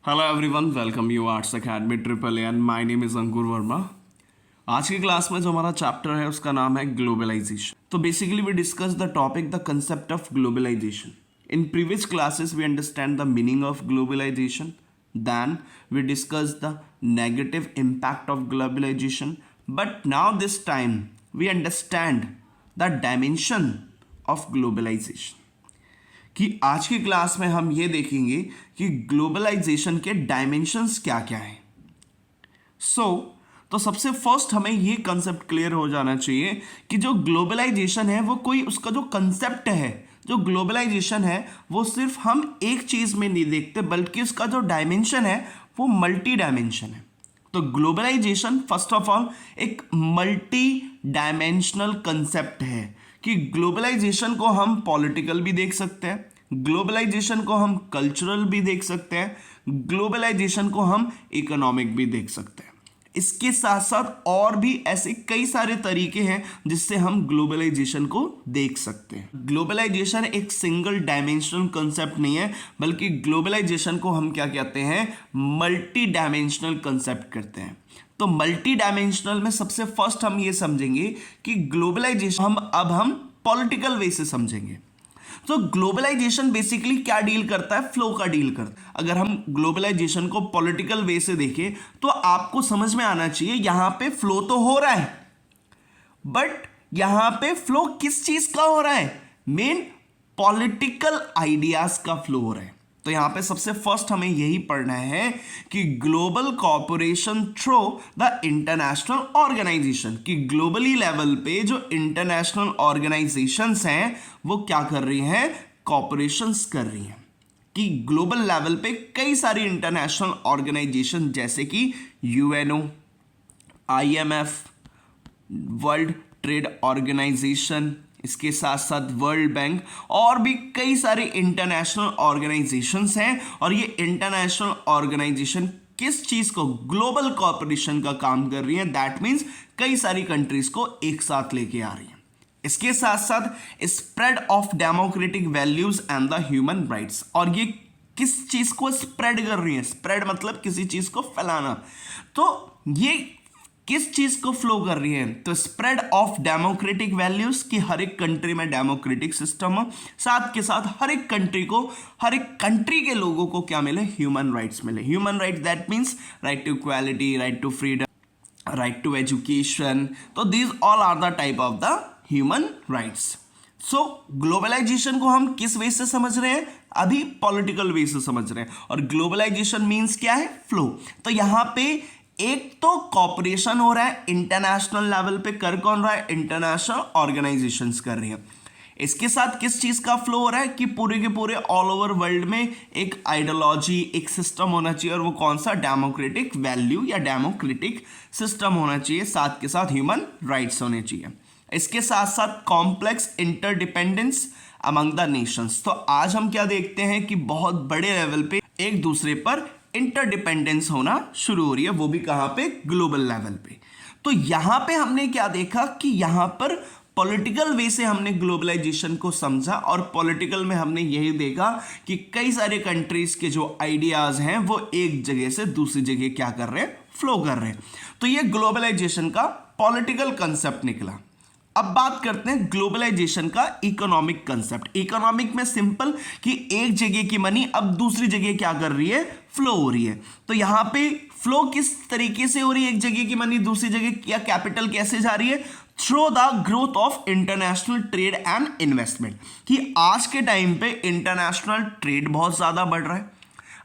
Hello everyone, welcome you arts academy triple A and my name is Ankur Verma. आज की class में जो हमारा चैप्टर है उसका नाम है ग्लोबलाइजेशन। तो basically we discuss the topic the concept of globalisation. In previous classes we understand the meaning of globalisation, then we discuss the negative impact of globalisation, but now this time we understand the dimension of globalisation. कि आज की class में हम ये देखेंगे कि globalisation के dimensions क्या क्या हैं। तो सबसे फर्स्ट हमें ये कंसेप्ट क्लियर हो जाना चाहिए कि जो ग्लोबलाइजेशन है वो कोई उसका जो कंसेप्ट है, जो ग्लोबलाइजेशन है वो सिर्फ हम एक चीज में नहीं देखते बल्कि उसका जो डायमेंशन है वो मल्टी डायमेंशन है। तो ग्लोबलाइजेशन फर्स्ट ऑफ ऑल एक मल्टी डायमेंशनल कंसेप्ट है कि ग्लोबलाइजेशन को हम पॉलिटिकल भी देख सकते हैं, ग्लोबलाइजेशन को हम कल्चरल भी देख सकते हैं, ग्लोबलाइजेशन को हम इकोनॉमिक भी देख सकते हैं। इसके साथ साथ और भी ऐसे कई सारे तरीके हैं जिससे हम ग्लोबलाइजेशन को देख सकते हैं। ग्लोबलाइजेशन एक सिंगल डायमेंशनल कंसेप्ट नहीं है, बल्कि ग्लोबलाइजेशन को हम क्या कहते हैं, मल्टी डायमेंशनल कंसेप्ट करते हैं। तो मल्टी डायमेंशनल में सबसे फर्स्ट हम ये समझेंगे कि ग्लोबलाइजेशन हम पॉलिटिकल वे से समझेंगे। तो ग्लोबलाइजेशन बेसिकली क्या डील करता है, फ्लो का डील करता है। अगर हम ग्लोबलाइजेशन को पॉलिटिकल वे से देखें तो आपको समझ में आना चाहिए यहां पे फ्लो तो हो रहा है, बट यहां पे फ्लो किस चीज का हो रहा है, मेन पॉलिटिकल आइडियाज का फ्लो हो रहा है। तो यहां पे सबसे फर्स्ट हमें यही पढ़ना है कि global corporation through the international organisation, कि ग्लोबली लेवल पे जो इंटरनेशनल ऑर्गेनाइजेशंस हैं वो क्या कर रही हैं, कॉर्पोरेशंस कर रही हैं। कि ग्लोबल लेवल पे कई सारी इंटरनेशनल ऑर्गेनाइजेशन जैसे कि UNO, IMF, world trade organisation, इसके साथ साथ वर्ल्ड बैंक और भी कई सारे इंटरनेशनल ऑर्गेनाइजेशंस हैं। और ये इंटरनेशनल ऑर्गेनाइजेशन किस चीज को, ग्लोबल कॉर्पोरेशन का काम कर रही है। दैट मीन्स कई सारी कंट्रीज को एक साथ लेके आ रही है। इसके साथ साथ spread of democratic values and the human rights, और ये किस चीज को स्प्रेड कर रही है, स्प्रेड मतलब किसी चीज को फैलाना। तो ये किस चीज को फ्लो कर रही है, तो स्प्रेड ऑफ डेमोक्रेटिक वैल्यूज, कि हर एक कंट्री में डेमोक्रेटिक सिस्टम हो, साथ के साथ हर एक कंट्री के लोगों को क्या मिले, ह्यूमन राइट्स मिले। Human rights that means right to equality, right to freedom, right to education. तो these all are the type of the human rights. So globalization को हम किस वे से समझ रहे हैं, अभी पॉलिटिकल वे से समझ रहे हैं। और ग्लोबलाइजेशन मीन्स क्या है, फ्लो। तो यहां पे एक तो कॉपरेशन हो रहा है इंटरनेशनल लेवल पे, कर कौन रहा है, इंटरनेशनल ऑर्गेनाइजेशंस कर रही हैं। इसके साथ किस चीज का फ्लो हो रहा है कि पूरे के पूरे ऑल ओवर वर्ल्ड में एक आइडियोलॉजी, एक सिस्टम होना चाहिए, और वो कौन सा, डेमोक्रेटिक वैल्यू या डेमोक्रेटिक सिस्टम होना चाहिए, साथ के साथ ह्यूमन राइट्स होने चाहिए। इसके साथ साथ complex interdependence among the Nations. तो आज हम क्या देखते हैं कि बहुत बड़े लेवल पे एक दूसरे पर इंटरडिपेंडेंस होना शुरू हो रही है, वो भी कहां पे, ग्लोबल लेवल पे। तो यहां पे हमने क्या देखा कि यहां पर पॉलिटिकल वे से हमने ग्लोबलाइजेशन को समझा, और पॉलिटिकल में हमने यही देखा कि कई सारे कंट्रीज के जो आइडियाज हैं वो एक जगह से दूसरी जगह क्या कर रहे हैं, फ्लो कर रहे हैं। तो ये ग्लोबलाइजेशन का पॉलिटिकल कंसेप्ट निकला। अब बात करते हैं ग्लोबलाइजेशन का इकोनॉमिक कंसेप्ट। इकोनॉमिक में सिंपल कि एक जगह की मनी अब दूसरी जगह क्या कर रही है, फ्लो हो रही है। तो यहां पे फ्लो किस तरीके से हो रही है, एक जगह की मनी दूसरी जगह, या कैपिटल कैसे जा रही है, through the growth of international trade and investment. कि आज के टाइम पे इंटरनेशनल ट्रेड बहुत ज्यादा बढ़ रहा है।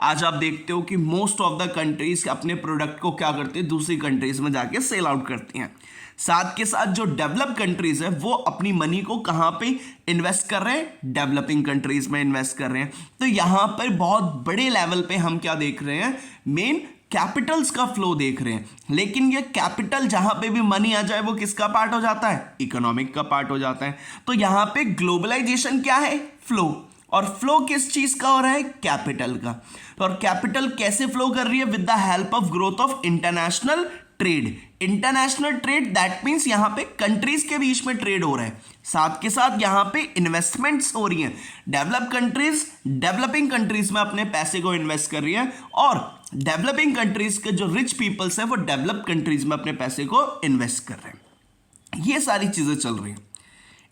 आज आप देखते हो कि मोस्ट ऑफ द कंट्रीज अपने प्रोडक्ट को क्या करते हैं, दूसरी कंट्रीज में जाके सेल आउट करती हैं। साथ के साथ जो डेवलप कंट्रीज है वो अपनी मनी को कहां पे इन्वेस्ट कर रहे हैं, डेवलपिंग कंट्रीज में इन्वेस्ट कर रहे हैं। तो यहां पर बहुत बड़े लेवल पे हम क्या देख रहे हैं, मेन कैपिटल्स का फ्लो देख रहे हैं। लेकिन ये कैपिटल जहां पे भी मनी आ जाए वो किसका पार्ट हो जाता है, इकोनॉमिक का पार्ट हो जाता है। तो यहां पे ग्लोबलाइजेशन क्या है, फ्लो। और फ्लो किस चीज का हो रहा है, कैपिटल का। और कैपिटल कैसे फ्लो कर रही है, with the help of growth of international trade, international trade that means यहां पे कंट्रीज के बीच में ट्रेड हो रहा है, साथ के साथ यहां पे इन्वेस्टमेंट्स हो रही हैं। डेवलप कंट्रीज डेवलपिंग कंट्रीज में अपने पैसे को इन्वेस्ट कर रही है और डेवलपिंग कंट्रीज के जो रिच पीपल्स हैं वो डेवलप कंट्रीज में अपने पैसे को इन्वेस्ट कर रहे हैं। ये सारी चीजें चल रही हैं।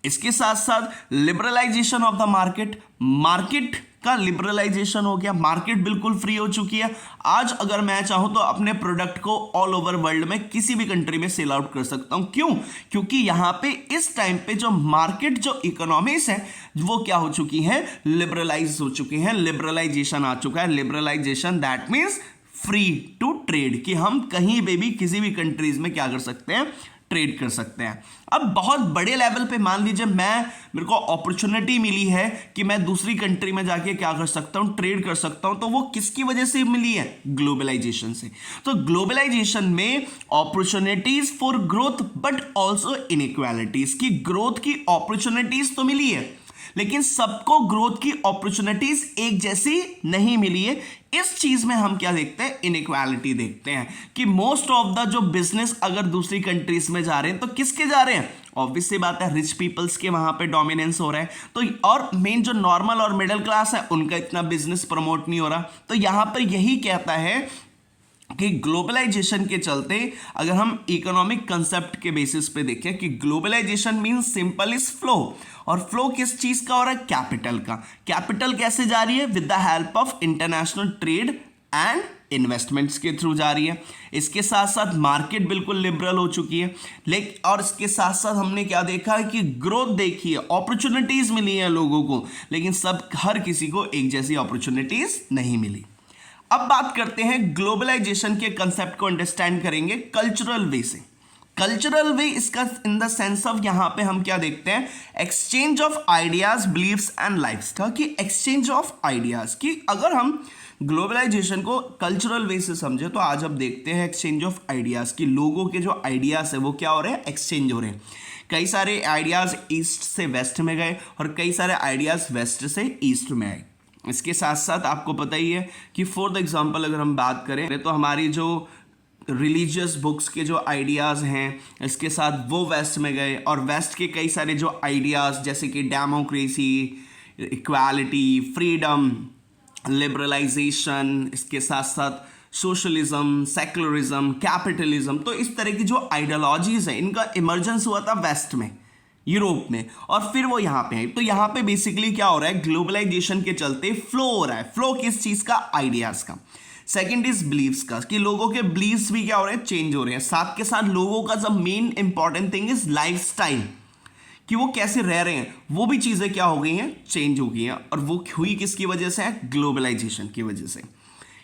इसके साथ साथ liberalisation of the market, market का लिबरलाइजेशन हो गया, मार्केट बिल्कुल फ्री हो चुकी है। आज अगर मैं चाहूं तो अपने प्रोडक्ट को ऑल ओवर वर्ल्ड में किसी भी कंट्री में सेल आउट कर सकता हूं। क्यों? क्योंकि यहां पे इस टाइम पे जो मार्केट, जो इकोनॉमीज है वो क्या हो चुकी है, लिबरलाइज हो चुकी है, लिबरलाइजेशन आ चुका है। Liberalisation that means free to trade, कि हम कहीं पे भी किसी भी कंट्रीज में क्या कर सकते हैं, ट्रेड कर सकते हैं। अब बहुत बड़े लेवल पे मान लीजिए मेरे को अपॉर्चुनिटी मिली है कि मैं दूसरी कंट्री में जाके क्या कर सकता हूं, ट्रेड कर सकता हूं, तो वो किसकी वजह से मिली है, ग्लोबलाइजेशन से। तो ग्लोबलाइजेशन में opportunities for growth but also inequalities, की ग्रोथ की अपॉर्चुनिटीज तो मिली है लेकिन सबको ग्रोथ की अपॉर्चुनिटीज एक जैसी नहीं मिली है। इस चीज में हम क्या देखते हैं, इनइक्वालिटी देखते हैं कि मोस्ट ऑफ द जो बिजनेस अगर दूसरी कंट्रीज में जा रहे हैं तो किसके जा रहे हैं, ऑब्वियस सी बात है रिच पीपल्स के वहां पे डोमिनेंस हो रहा है। तो और मेन जो नॉर्मल और मिडिल क्लास है उनका इतना बिजनेस प्रमोट नहीं हो रहा। तो यहां पर यही कहता है कि ग्लोबलाइजेशन के चलते अगर हम इकोनॉमिक कंसेप्ट के बेसिस पे देखें कि globalisation means simple is flow, और फ्लो किस चीज का हो रहा है, कैपिटल का। कैपिटल कैसे जा रही है, with the help of international trade and investments के थ्रू जा रही है। इसके साथ साथ मार्केट बिल्कुल लिबरल हो चुकी है, लेकिन और इसके साथ साथ हमने क्या देखा है कि ग्रोथ देखी है, अपॉर्चुनिटीज मिली है लोगों को, लेकिन हर किसी को एक जैसी अपॉर्चुनिटीज नहीं मिली। अब बात करते हैं ग्लोबलाइजेशन के कंसेप्ट को अंडरस्टैंड करेंगे कल्चरल वे से। कल्चरल वे इसका इन द सेंस ऑफ यहां पे हम क्या देखते हैं, exchange of ideas, beliefs and lifestyle, की एक्सचेंज ऑफ आइडियाज। की अगर हम ग्लोबलाइजेशन को कल्चरल वे से समझे तो आज अब देखते हैं एक्सचेंज ऑफ आइडियाज, की लोगों के जो आइडियाज है वो क्या हो रहे हैं, एक्सचेंज हो रहे हैं। कई सारे आइडियाज ईस्ट से वेस्ट में गए और कई सारे आइडियाज वेस्ट से ईस्ट में आए। इसके साथ साथ आपको पता ही है कि फॉर द एग्जांपल अगर हम बात करें तो हमारी जो रिलीजियस बुक्स के जो आइडियाज़ हैं इसके साथ वो वेस्ट में गए, और वेस्ट के कई सारे जो आइडियाज़ जैसे कि डेमोक्रेसी, इक्वालिटी, फ्रीडम, लिबरलाइजेशन, इसके साथ साथ सोशलिज्म, सेकुलरिज्म, कैपिटलिज्म, तो इस तरह की जो आइडियोलॉजीज हैं इनका इमर्जेंस हुआ था वेस्ट में, यूरोप में, और फिर वो यहाँ पे है। तो यहाँ पे बेसिकली क्या हो रहा है, ग्लोबलाइजेशन के चलते फ्लो हो रहा है। फ्लो किस चीज का, आइडियाज का। सेकंड इज बिलीव्स का, कि लोगों के बिलीव्स भी क्या हो रहे हैं, चेंज हो रहे हैं। साथ के साथ लोगों का जो main important thing is lifestyle, कि वो कैसे रह रहे हैं, वो भी चीजें क्या हो गई हैं, चेंज हो गई हैं। और वो हुई किसकी वजह से है, ग्लोबलाइजेशन की वजह से।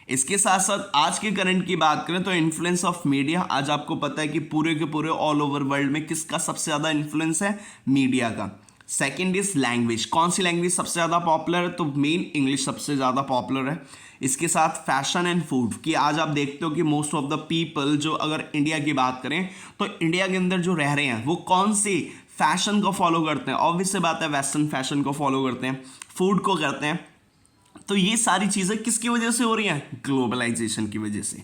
इसके साथ साथ आज के करंट की बात करें तो इन्फ्लुएंस ऑफ मीडिया। आज आपको पता है कि पूरे के पूरे ऑल ओवर वर्ल्ड में किसका सबसे ज़्यादा इन्फ्लुएंस है, मीडिया का। सेकंड इज लैंग्वेज, कौन सी लैंग्वेज सबसे ज़्यादा पॉपुलर है, तो मेन इंग्लिश सबसे ज़्यादा पॉपुलर है। इसके साथ फैशन एंड फूड, कि आज आप देखते हो कि मोस्ट ऑफ द पीपल जो अगर इंडिया की बात करें तो इंडिया के अंदर जो रह रहे हैं वो कौन से फैशन को फॉलो करते हैं, ऑब्वियस सी बात है वेस्टर्न फैशन को फॉलो करते हैं, फूड को करते हैं। तो ये सारी चीज़ें किसकी वजह से हो रही हैं, ग्लोबलाइजेशन की वजह से।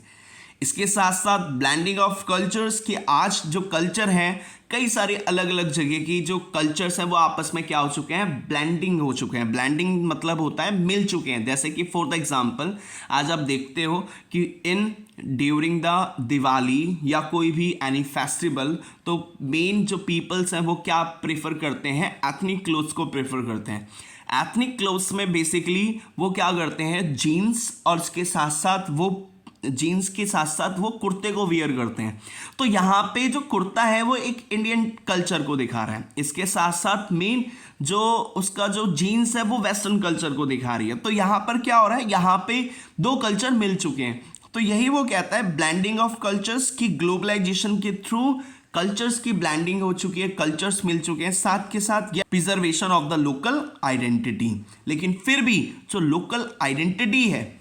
इसके साथ साथ ब्लेंडिंग ऑफ कल्चर्स, कि आज जो कल्चर हैं कई सारे अलग अलग जगह की जो कल्चर्स हैं वो आपस में क्या हो चुके हैं, ब्लेंडिंग हो चुके हैं। ब्लेंडिंग मतलब होता है मिल चुके हैं। जैसे कि फॉर द एग्जांपल आज आप देखते हो कि ड्यूरिंग द दिवाली या कोई भी एनी फेस्टिवल, तो मेन जो पीपल्स हैं वो क्या प्रेफर करते हैं, एथनिक क्लोथ्स को प्रेफर करते हैं। एथनिक क्लोथ्स में बेसिकली वो क्या करते हैं, जीन्स, और उसके साथ साथ वो जीन्स के साथ साथ वो कुर्ते को वियर करते हैं। तो यहाँ पे जो कुर्ता है वो एक इंडियन कल्चर को दिखा रहा है, इसके साथ साथ मेन जो उसका जो जीन्स है वो वेस्टर्न कल्चर को दिखा रही है। तो यहाँ पर क्या हो रहा है, यहाँ पे दो कल्चर मिल चुके हैं। तो यही वो कहता है ब्लेंडिंग ऑफ कल्चर्स, की ग्लोबलाइजेशन के थ्रू कल्चर्स की ब्लेंडिंग हो चुकी है, कल्चर्स मिल चुके हैं। साथ के साथ preservation of the local identity, लेकिन फिर भी जो लोकल आइडेंटिटी है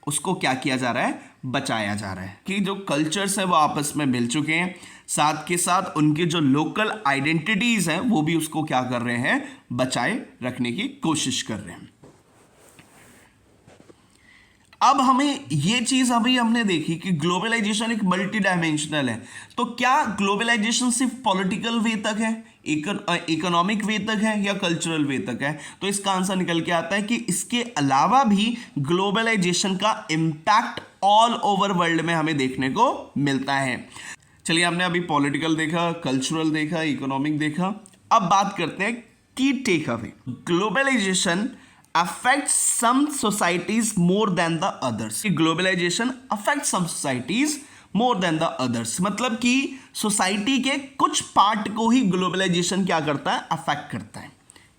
उसको क्या किया जा रहा है, बचाया जा रहा है। कि जो कल्चर्स है वो आपस में मिल चुके हैं, साथ के साथ उनकी जो लोकल आइडेंटिटीज हैं वो भी उसको क्या कर रहे हैं, बचाए रखने की कोशिश कर रहे हैं। अब हमें ये चीज अभी हमने देखी कि ग्लोबलाइजेशन एक मल्टी डायमेंशनल है, तो क्या ग्लोबलाइजेशन सिर्फ पॉलिटिकल वे तक है, इकोनॉमिक वे तक है, या कल्चरल वे तक है? तो इसका आंसर निकल के आता है कि इसके अलावा भी ग्लोबलाइजेशन का इम्पैक्ट ऑल ओवर वर्ल्ड में हमें देखने को मिलता है। चलिए, हमने अभी पॉलिटिकल देखा, कल्चरल देखा, इकोनॉमिक देखा, अब बात करते हैं की take away. Globalisation affects some societies more than the others। Globalisation affects some societies more than the others, मतलब कि सोसाइटी के कुछ पार्ट को ही ग्लोबलाइजेशन क्या करता है, अफेक्ट करता है।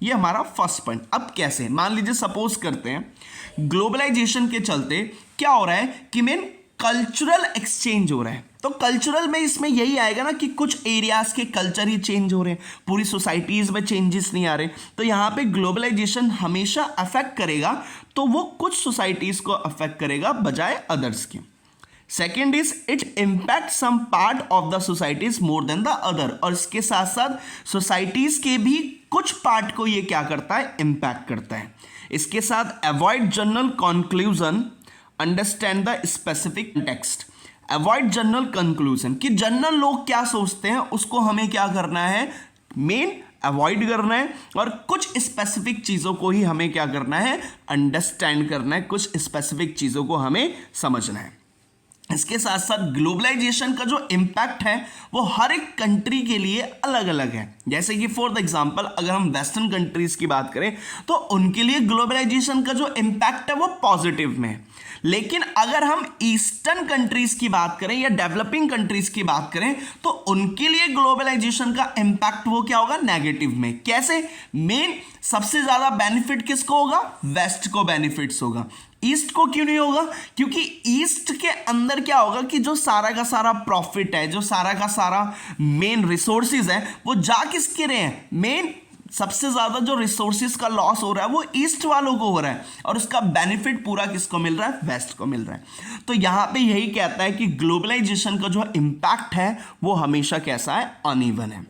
ये हमारा फर्स्ट पॉइंट। अब कैसे, मान लीजिए सपोज करते हैं ग्लोबलाइजेशन के चलते क्या हो रहा है कि मेन कल्चरल एक्सचेंज हो रहा है। तो कल्चरल में इसमें यही आएगा ना कि कुछ एरियाज के कल्चर ही चेंज हो रहे हैं, पूरी सोसाइटीज में चेंजेस नहीं आ रहे। तो यहाँ पे ग्लोबलाइजेशन हमेशा अफेक्ट करेगा, तो वो कुछ सोसाइटीज को अफेक्ट करेगा बजाय अदर्स के। Second is it impact some part of the societies more than the other, और इसके साथ साथ सोसाइटीज के भी कुछ पार्ट को ये क्या करता है, इम्पैक्ट करता है। इसके साथ avoid general conclusion, understand the specific text. Avoid general conclusion कि जनरल लोग क्या सोचते हैं उसको हमें क्या करना है, मेन अवॉइड करना है, और कुछ स्पेसिफिक चीजों को ही हमें क्या करना है, अंडरस्टैंड करना है, कुछ स्पेसिफिक चीजों को हमें समझना है। इसके साथ साथ ग्लोबलाइजेशन का जो इम्पैक्ट है वो हर एक कंट्री के लिए अलग अलग है। जैसे कि फॉर द एग्जांपल अगर हम वेस्टर्न कंट्रीज की बात करें तो उनके लिए ग्लोबलाइजेशन का जो इम्पैक्ट है वो पॉजिटिव में है, लेकिन अगर हम ईस्टर्न कंट्रीज की बात करें या डेवलपिंग कंट्रीज की बात करें तो उनके लिए ग्लोबलाइजेशन का इम्पैक्ट वो क्या होगा, नेगेटिव में। कैसे, मेन सबसे ज्यादा बेनिफिट किसको होगा, वेस्ट को बेनिफिट्स होगा, ईस्ट को क्यों नहीं होगा, क्योंकि ईस्ट के अंदर क्या होगा कि जो सारा का सारा प्रॉफिट है, जो सारा का सारा मेन रिसोर्सेज है वो जा किसके रहे हैं, मेन सबसे ज्यादा जो रिसोर्सेज का लॉस हो रहा है वो ईस्ट वालों को हो रहा है, और उसका बेनिफिट पूरा किसको मिल रहा है, वेस्ट को मिल रहा है। तो यहां पे यही कहता है कि ग्लोबलाइजेशन का जो इम्पैक्ट है वो हमेशा कैसा है, अनइवन है।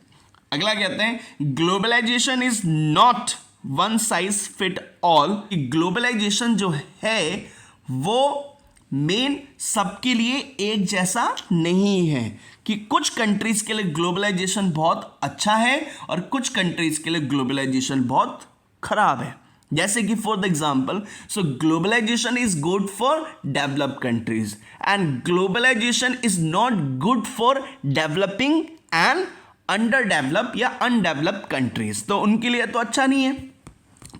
अगला कहते हैं globalisation is not one size fit all. Globalisation जो है वो मेन सबके लिए एक जैसा नहीं है, कि कुछ कंट्रीज के लिए ग्लोबलाइजेशन बहुत अच्छा है और कुछ कंट्रीज के लिए ग्लोबलाइजेशन बहुत खराब है। जैसे कि for the example, so globalisation is good for developed countries and globalisation is not good for developing and under develop या अनडेवलप्ड कंट्रीज, तो उनके लिए तो अच्छा नहीं है।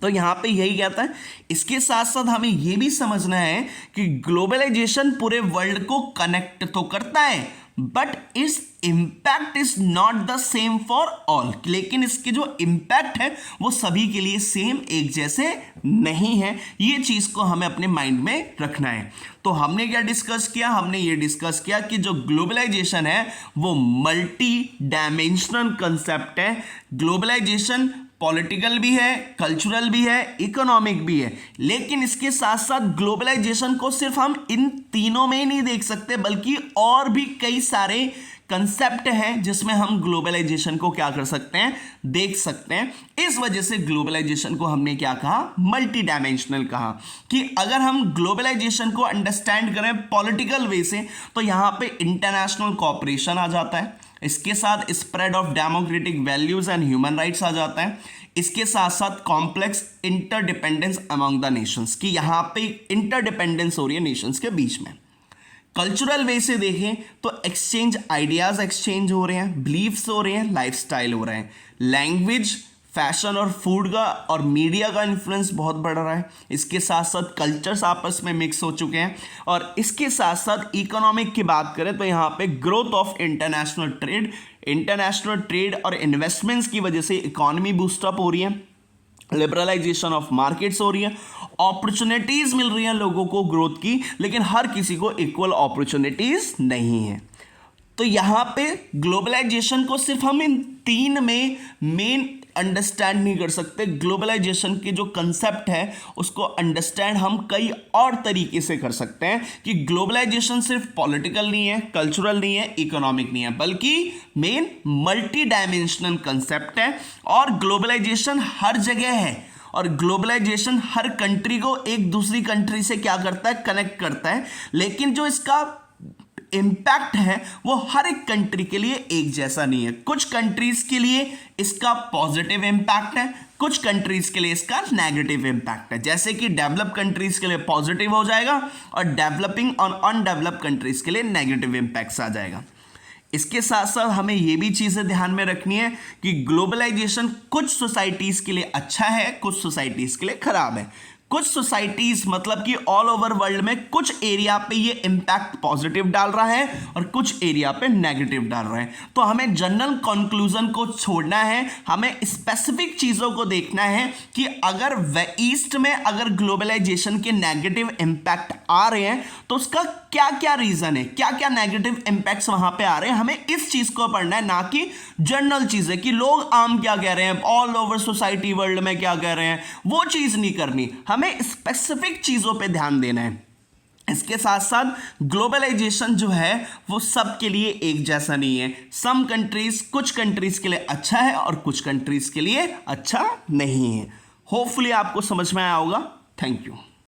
तो यहां पे यही कहता है। इसके साथ साथ हमें यह भी समझना है कि ग्लोबलाइजेशन पूरे वर्ल्ड को कनेक्ट तो करता है, बट इस impact is not the same for all, लेकिन इसके जो इंपैक्ट है वो सभी के लिए सेम एक जैसे नहीं है। ये चीज को हमें अपने माइंड में रखना है। तो हमने क्या डिस्कस किया, हमने ये डिस्कस किया कि जो ग्लोबलाइजेशन है वो मल्टी डायमेंशनल कंसेप्ट है। ग्लोबलाइजेशन पॉलिटिकल भी है, कल्चरल भी है, इकोनॉमिक भी है, लेकिन इसके साथ साथ ग्लोबलाइजेशन को सिर्फ हम इन तीनों में ही नहीं देख सकते, बल्कि और भी कई सारे कंसेप्ट हैं जिसमें हम ग्लोबलाइजेशन को क्या कर सकते हैं, देख सकते हैं। इस वजह से ग्लोबलाइजेशन को हमने क्या कहा, मल्टी डायमेंशनल कहा। कि अगर हम ग्लोबलाइजेशन को अंडरस्टैंड करें पॉलिटिकल वे से तो यहां पे इंटरनेशनल कोऑपरेशन आ जाता है, इसके साथ spread of democratic values and human rights आ जाता है, इसके साथ साथ complex interdependence among the nations, की यहां पे इंटरडिपेंडेंस हो रही है नेशंस के बीच में। कल्चरल वे से देखें तो एक्सचेंज, आइडियाज एक्सचेंज हो रहे हैं, बिलीफ्स हो रहे हैं, लाइफस्टाइल हो रहे हैं, लैंग्वेज, फैशन और फूड का और मीडिया का इन्फ्लुएंस बहुत बढ़ रहा है। इसके साथ साथ कल्चर्स आपस में मिक्स हो चुके हैं। और इसके साथ साथ इकोनॉमिक की बात करें तो यहाँ पे ग्रोथ ऑफ इंटरनेशनल ट्रेड और इन्वेस्टमेंट्स की वजह से इकोनॉमी बूस्टअप हो रही है, लिबरलाइजेशन ऑफ मार्केट्स हो रही है, अपॉर्चुनिटीज मिल रही हैं लोगों को ग्रोथ की, लेकिन हर किसी को इक्वल अपॉर्चुनिटीज नहीं है। तो यहाँ पे ग्लोबलाइजेशन को सिर्फ हम इन तीन में मेन अंडरस्टैंड नहीं कर सकते। ग्लोबलाइजेशन के जो कंसेप्ट है उसको अंडरस्टैंड हम कई और तरीके से कर सकते हैं कि ग्लोबलाइजेशन सिर्फ पॉलिटिकल नहीं है, कल्चरल नहीं है, इकोनॉमिक नहीं है, बल्कि मेन मल्टी डायमेंशनल कंसेप्ट है और ग्लोबलाइजेशन हर जगह है और ग्लोबलाइजेशन हर कंट्री को एक दूसरी कंट्री से क्या करता है, कनेक्ट करता है, लेकिन जो इसका इम्पैक्ट है वो हर एक कंट्री के लिए एक जैसा नहीं है। कुछ कंट्रीज के लिए इसका पॉजिटिव इम्पैक्ट है, कुछ कंट्रीज के लिए इसका नेगेटिव इम्पैक्ट है। जैसे कि डेवलप कंट्रीज के लिए पॉजिटिव हो जाएगा और डेवलपिंग और अनडेवलप कंट्रीज के लिए नेगेटिव इम्पैक्ट्स आ जाएगा। इसके साथ साथ हमें ये भी चीजें ध्यान में रखनी है कि ग्लोबलाइजेशन कुछ सोसाइटीज के लिए अच्छा है, कुछ सोसाइटीज के लिए खराब है। कुछ सोसाइटीज मतलब कि ऑल ओवर वर्ल्ड में कुछ एरिया पे ये इंपैक्ट पॉजिटिव डाल रहा है और कुछ एरिया पे नेगेटिव डाल रहा है। तो हमें जनरल कंक्लूजन को छोड़ना है, हमें स्पेसिफिक चीजों को देखना है कि अगर ईस्ट में अगर ग्लोबलाइजेशन के नेगेटिव इंपैक्ट आ रहे हैं तो उसका क्या क्या रीजन है, क्या क्या नेगेटिव इंपैक्ट्स वहां पे आ रहे हैं। हमें इस चीज को पढ़ना है, ना कि जनरल चीजें कि लोग आम क्या कह रहे हैं, ऑल ओवर सोसाइटी वर्ल्ड में क्या कह रहे हैं, वो चीज नहीं करनी। हमें स्पेसिफिक चीजों पे ध्यान देना है। इसके साथ साथ ग्लोबलाइजेशन जो है वो सबके लिए एक जैसा नहीं है। सम कंट्रीज, कुछ कंट्रीज के लिए अच्छा है और कुछ कंट्रीज के लिए अच्छा नहीं है। होपफुली आपको समझ में आया होगा। Thank you.